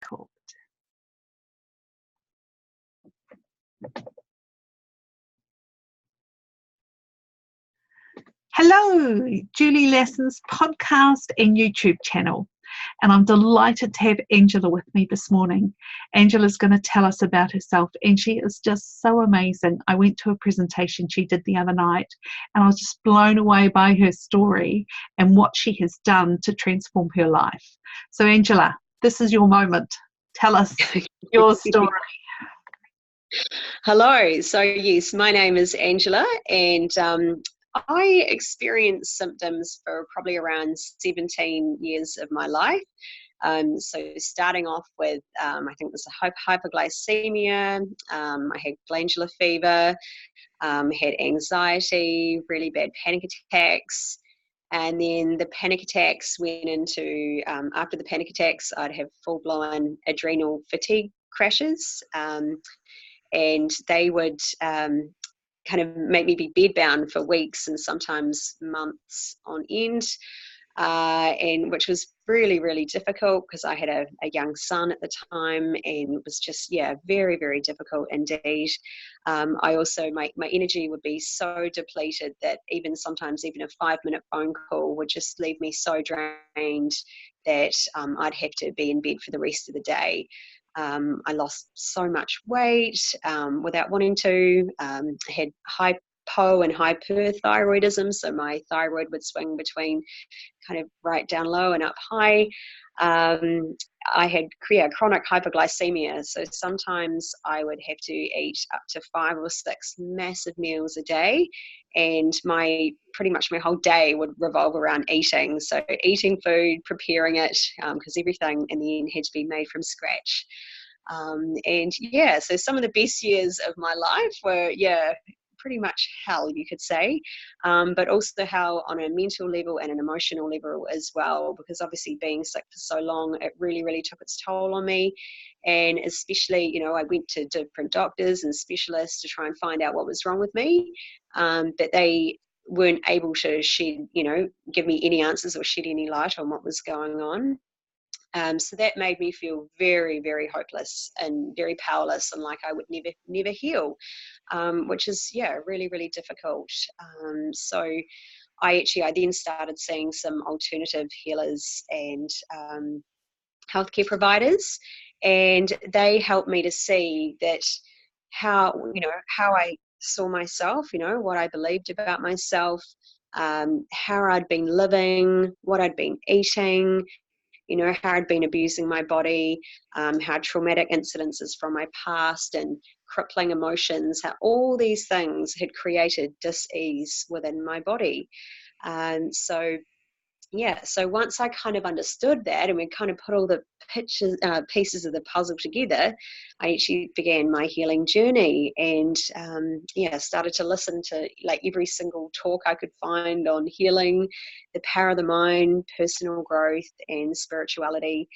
Cool. Hello, Julie Lesson's podcast and YouTube channel. And I'm delighted to have Angela with me this morning. Angela's going to tell us about herself, and she is just so amazing. I went to a presentation she did the other night, and I was just blown away by her story and what she has done to transform her life. So, Angela, this is your moment. Tell us your story. Hello. So, yes, my name is Angela, and I experienced symptoms for probably around 17 years of my life. So starting off with, I think it was hyperglycemia, I had glandular fever, had anxiety, really bad panic attacks. And then the panic attacks went into, after the panic attacks, I'd have full-blown adrenal fatigue crashes. And they would kind of make me be bedbound for weeks and sometimes months on end, and which was really, really difficult because I had a young son at the time, and it was just, very, very difficult indeed. I also, my energy would be so depleted that even sometimes even a 5-minute phone call would just leave me so drained that I'd have to be in bed for the rest of the day. I lost so much weight without wanting to. I had hypo and hyperthyroidism, so my thyroid would swing between kind of right down low and up high. I had chronic hyperglycemia, so sometimes I would have to eat up to 5 or 6 massive meals a day, and pretty much my whole day would revolve around eating. So eating food, preparing it, because everything in the end had to be made from scratch. So some of the best years of my life were, pretty much hell, you could say, but also hell on a mental level and an emotional level as well, because obviously being sick for so long, it really, really took its toll on me. And especially, I went to different doctors and specialists to try and find out what was wrong with me, but they weren't able to give me any answers or shed any light on what was going on. So that made me feel very, very hopeless and very powerless, and like I would never heal, which is, really, really difficult. So I then started seeing some alternative healers and healthcare providers, and they helped me to see that how I saw myself, what I believed about myself, how I'd been living, what I'd been eating, how I'd been abusing my body, how traumatic incidences from my past and crippling emotions, how all these things had created dis-ease within my body. So once I kind of understood that, and we kind of put all the pieces of the puzzle together, I actually began my healing journey, and started to listen to like every single talk I could find on healing, the power of the mind, personal growth, and spirituality.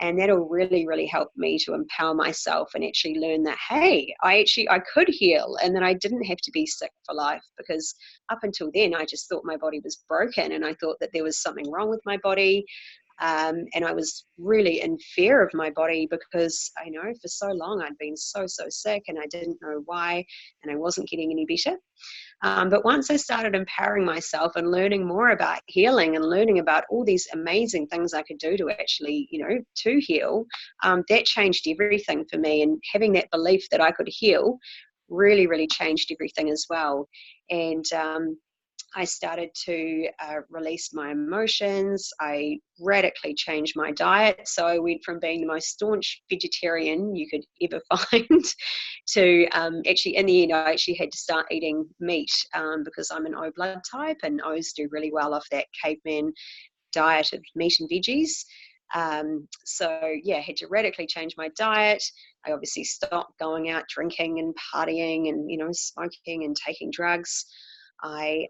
And that'll really, really help me to empower myself and actually learn that, hey, I could heal, and that I didn't have to be sick for life, because up until then, I just thought my body was broken, and I thought that there was something wrong with my body. And I was really in fear of my body, because I know for so long I'd been so sick, and I didn't know why, and I wasn't getting any better. But once I started empowering myself and learning more about healing and learning about all these amazing things I could do to actually, to heal, that changed everything for me. And having that belief that I could heal really, really changed everything as well. And I started to release my emotions. I radically changed my diet. So I went from being the most staunch vegetarian you could ever find to actually, in the end, I actually had to start eating meat, because I'm an O blood type, and O's do really well off that caveman diet of meat and veggies. I had to radically change my diet. I obviously stopped going out drinking and partying and, smoking and taking drugs. I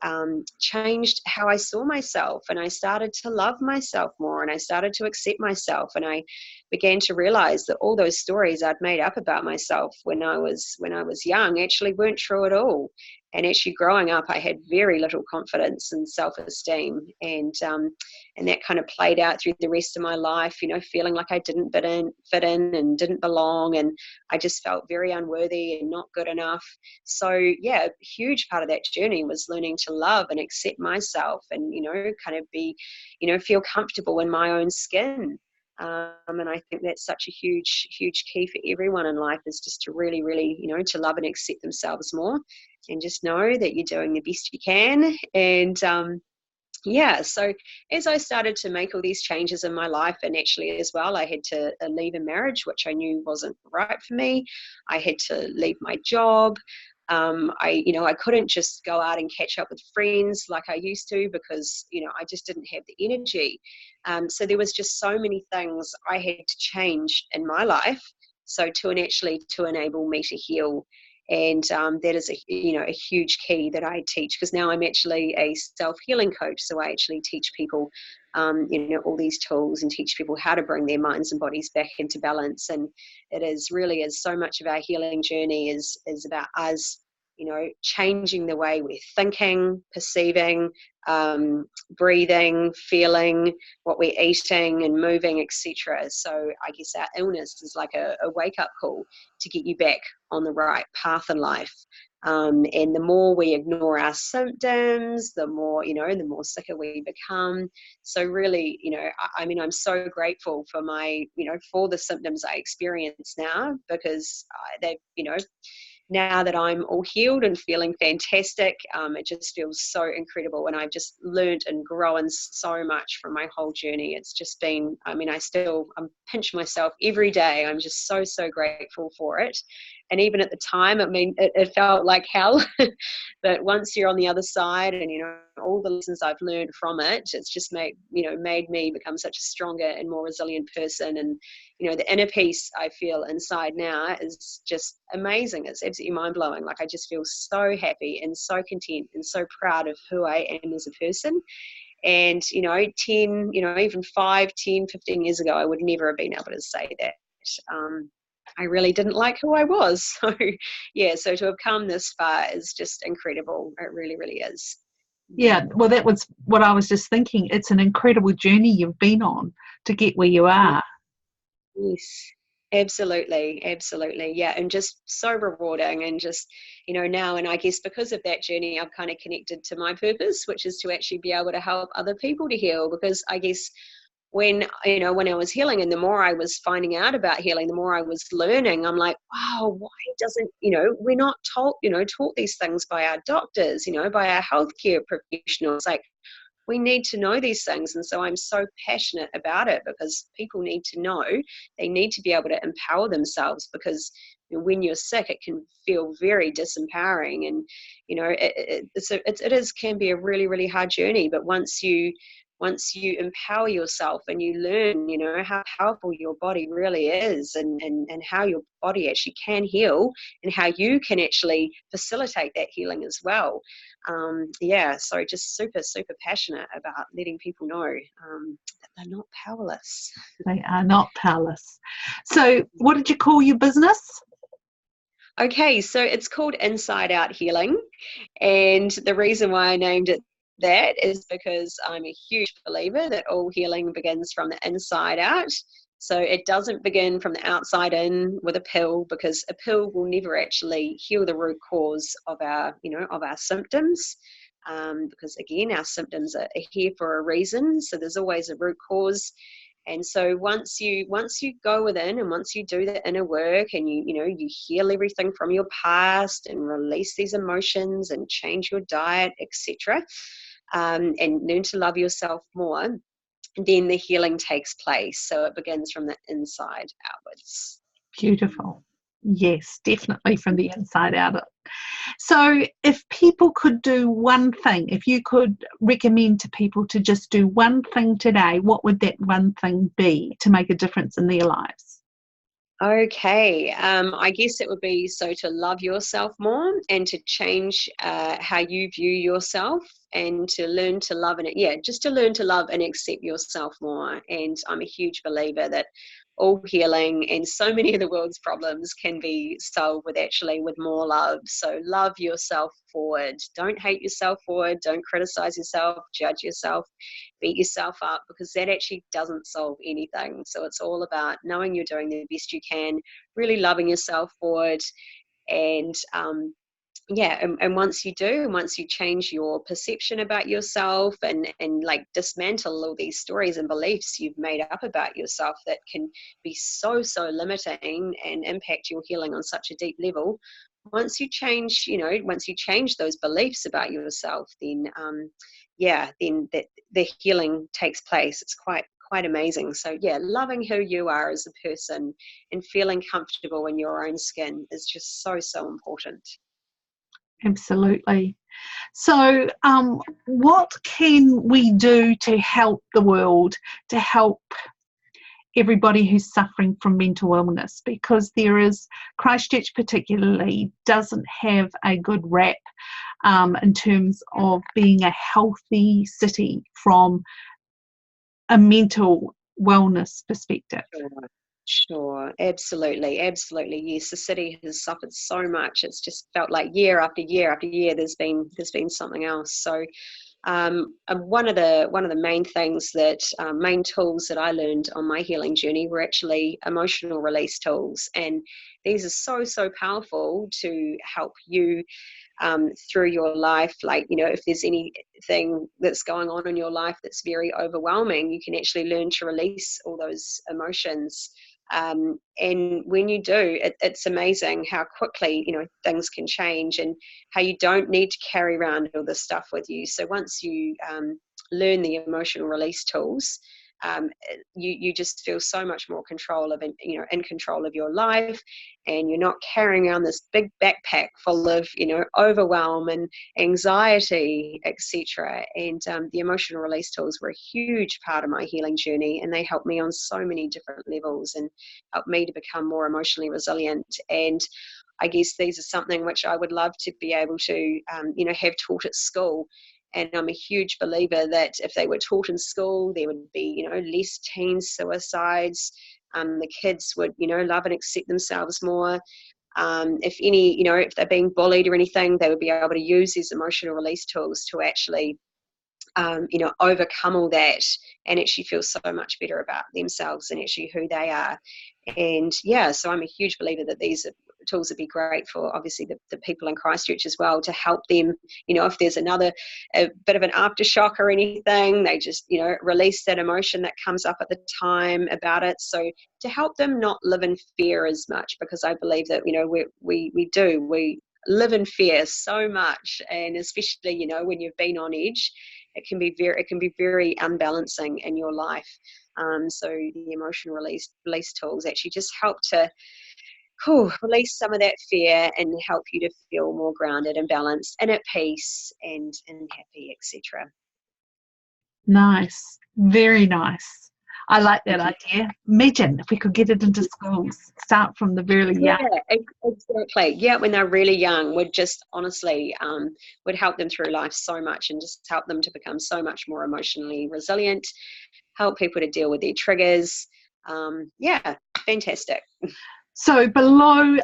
changed how I saw myself, and I started to love myself more, and I started to accept myself, and I began to realize that all those stories I'd made up about myself when I was young actually weren't true at all. And actually growing up, I had very little confidence and self-esteem, and that kind of played out through the rest of my life, feeling like I didn't fit in and didn't belong, and I just felt very unworthy and not good enough. So yeah, a huge part of that journey was learning to love and accept myself, and kind of be, feel comfortable in my own skin. And I think that's such a huge, huge key for everyone in life, is just to really, really, to love and accept themselves more, and just know that you're doing the best you can. And yeah, so as I started to make all these changes in my life, and actually as well, I had to leave a marriage, which I knew wasn't right for me. I had to leave my job. I couldn't just go out and catch up with friends like I used to, because, I just didn't have the energy. So there was just so many things I had to change in my life. So to enable me to heal. And that is a huge key that I teach, because now I'm actually a self-healing coach. So I actually teach people, all these tools, and teach people how to bring their minds and bodies back into balance. And it is so much of our healing journey is about us, changing the way we're thinking, perceiving, breathing, feeling, what we're eating and moving, etc. So I guess our illness is like a wake-up call to get you back on the right path in life. And the more we ignore our symptoms, the more sicker we become. So really, I'm so grateful for for the symptoms I experience now, because they've, now that I'm all healed and feeling fantastic, it just feels so incredible. And I've just learned and grown so much from my whole journey. It's just been, I'm pinching myself every day. I'm just so, so grateful for it. And even at the time, it felt like hell. But once you're on the other side, and, all the lessons I've learned from it, it's just made me become such a stronger and more resilient person. And, the inner peace I feel inside now is just amazing. It's absolutely mind-blowing. Like, I just feel so happy and so content and so proud of who I am as a person. And, 10, even 5, 10, 15 years ago, I would never have been able to say that. I really didn't like who I was. So, yeah, so to have come this far is just incredible. It really, really is. Yeah, well, that was what I was just thinking. It's an incredible journey you've been on to get where you are. Yes, absolutely, absolutely. Yeah, and just so rewarding, and just, now, and I guess because of that journey, I've kind of connected to my purpose, which is to actually be able to help other people to heal. Because I guess when I was healing, and the more I was finding out about healing, the more I was learning, I'm like, wow, why doesn't, we're not taught these things by our doctors, by our healthcare professionals. Like, we need to know these things. And so I'm so passionate about it, because people need to know. They need to be able to empower themselves, because when you're sick, it can feel very disempowering. And it can be a really, really hard journey. But once you empower yourself, and you learn, how powerful your body really is, and how your body actually can heal, and how you can actually facilitate that healing as well. So just super, super passionate about letting people know that they're not powerless. They are not powerless. So what did you call your business? Okay, so it's called Inside Out Healing. And the reason why I named it that is because I'm a huge believer that all healing begins from the inside out. So it doesn't begin from the outside in with a pill, because a pill will never actually heal the root cause of our symptoms. Because again, our symptoms are here for a reason. So there's always a root cause. And so once you go within, and once you do the inner work, and you heal everything from your past, and release these emotions, and change your diet, etc., and learn to love yourself more, then the healing takes place. So it begins from the inside outwards. Beautiful. Yes, definitely from the inside out. So if people could do one thing, if you could recommend to people to just do one thing today, what would that one thing be to make a difference in their lives? Okay, I guess it would be to love yourself more, and to change how you view yourself, and to learn to love just to learn to love and accept yourself more. And I'm a huge believer that all healing, and so many of the world's problems can be solved with more love. So love yourself forward. Don't hate yourself forward. Don't criticize yourself, judge yourself, beat yourself up, because that actually doesn't solve anything. So it's all about knowing you're doing the best you can, really loving yourself forward, and and once you do, and once you change your perception about yourself, and like dismantle all these stories and beliefs you've made up about yourself that can be so limiting and impact your healing on such a deep level, once you change those beliefs about yourself, then then the healing takes place. It's quite amazing. So yeah, loving who you are as a person and feeling comfortable in your own skin is just so important. Absolutely. So, what can we do to help the world, to help everybody who's suffering from mental illness? Because Christchurch particularly doesn't have a good rap in terms of being a healthy city from a mental wellness perspective. Sure, absolutely. Yes, the city has suffered so much. It's just felt like year after year after year, there's been something else. So, one of the main things main tools that I learned on my healing journey were actually emotional release tools, and these are so powerful to help you through your life. Like, if there's anything that's going on in your life that's very overwhelming, you can actually learn to release all those emotions. And when you do, it's amazing how quickly things can change, and how you don't need to carry around all this stuff with you. So once you learn the emotional release tools, you just feel so much more in control of your life, and you're not carrying around this big backpack full of overwhelm and anxiety, etc. And the emotional release tools were a huge part of my healing journey, and they helped me on so many different levels and helped me to become more emotionally resilient. And I guess these are something which I would love to be able to have taught at school. And I'm a huge believer that if they were taught in school, there would be, less teen suicides. The kids would, love and accept themselves more. If they're being bullied or anything, they would be able to use these emotional release tools to actually, overcome all that, and actually feel so much better about themselves and actually who they are. And yeah, so I'm a huge believer that these tools would be great for obviously the people in Christchurch as well, to help them, if there's a bit of an aftershock or anything, they just, release that emotion that comes up at the time about it. So to help them not live in fear as much, because I believe that, we live in fear so much, and especially, when you've been on edge, it can be very unbalancing in your life. So the emotional release tools actually just help to release some of that fear and help you to feel more grounded and balanced and at peace and happy, etc. Nice. Very nice. I like that idea. Imagine if we could get it into schools, start from the very young. Yeah, exactly. Yeah, when they're really young, would just honestly would help them through life so much, and just help them to become so much more emotionally resilient, help people to deal with their triggers. Yeah, fantastic. So below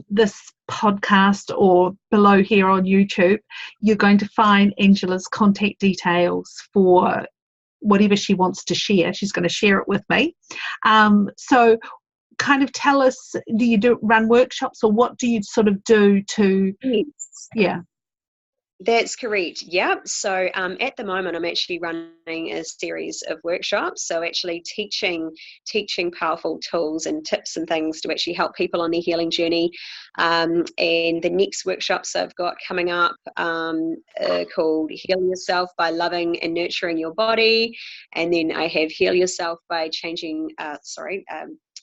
this podcast, or below here on YouTube, you're going to find Angela's contact details for whatever she wants to share. She's going to share it with me. So kind of tell us, do you run workshops, or what do you sort of do to, Yes. yeah. That's correct. Yeah. So at the moment, I'm actually running a series of workshops. So actually teaching powerful tools and tips and things to actually help people on their healing journey. And the next workshops I've got coming up called Heal Yourself by Loving and Nurturing Your Body. And then I have Heal Yourself by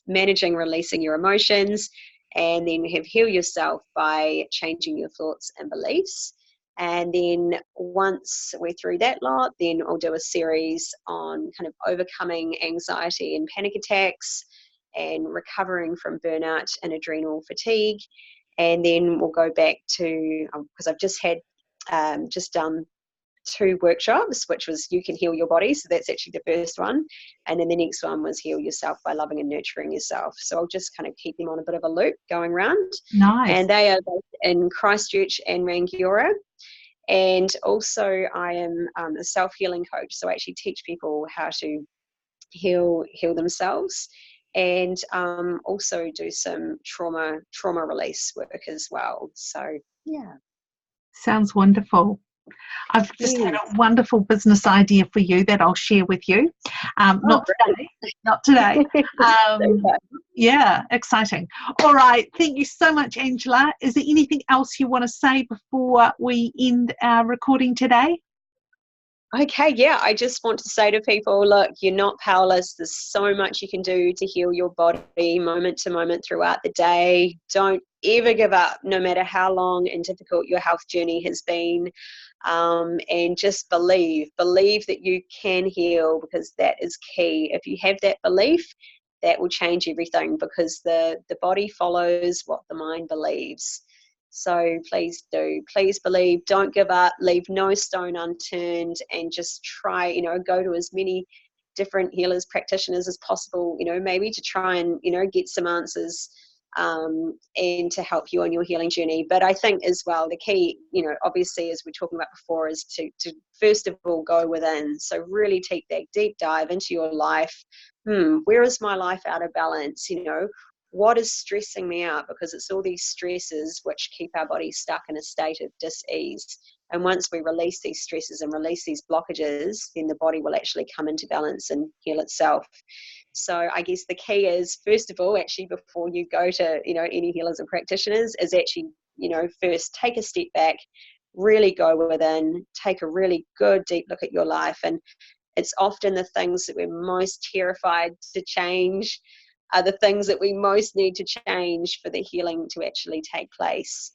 managing, releasing your emotions. And then we have Heal Yourself by changing your thoughts and beliefs. And then once we're through that lot, then I'll do a series on kind of overcoming anxiety and panic attacks and recovering from burnout and adrenal fatigue. And then we'll go back to, because I've just done 2 workshops, which was You Can Heal Your Body. So that's actually the first one. And then the next one was Heal Yourself by Loving and Nurturing Yourself. So I'll just kind of keep them on a bit of a loop going around. Nice. And they are both in Christchurch and Rangiora. And also I am a self-healing coach. So I actually teach people how to heal themselves, and also do some trauma release work as well. So yeah. Sounds wonderful. I've just had a wonderful business idea for you that I'll share with you. Not today. Yeah, exciting. All right. Thank you so much, Angela. Is there anything else you want to say before we end our recording today? Okay, yeah, I just want to say to people, look, you're not powerless. There's so much you can do to heal your body moment to moment throughout the day. Don't ever give up, no matter how long and difficult your health journey has been. And just believe that you can heal, because that is key. If you have that belief, that will change everything, because the body follows what the mind believes. So please believe, don't give up, leave no stone unturned, and just try, go to as many different healers, practitioners as possible, maybe to try and, get some answers, and to help you on your healing journey. But I think as well, the key, obviously, as we were talking about before, is to first of all go within. So really take that deep dive into your life. Where is my life out of balance? What is stressing me out? Because it's all these stresses which keep our body stuck in a state of dis-ease. And once we release these stresses and release these blockages, then the body will actually come into balance and heal itself. So I guess the key is, first of all, actually, before you go to, any healers or practitioners, is actually, first take a step back, really go within, take a really good deep look at your life. And it's often the things that we're most terrified to change are the things that we most need to change for the healing to actually take place.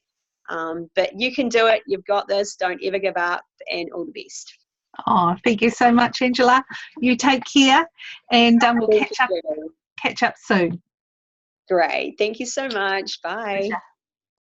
But you can do it. You've got this. Don't ever give up, and all the best. Oh, thank you so much, Angela. You take care, and we'll catch up soon. Great. Thank you so much. Bye. Pleasure.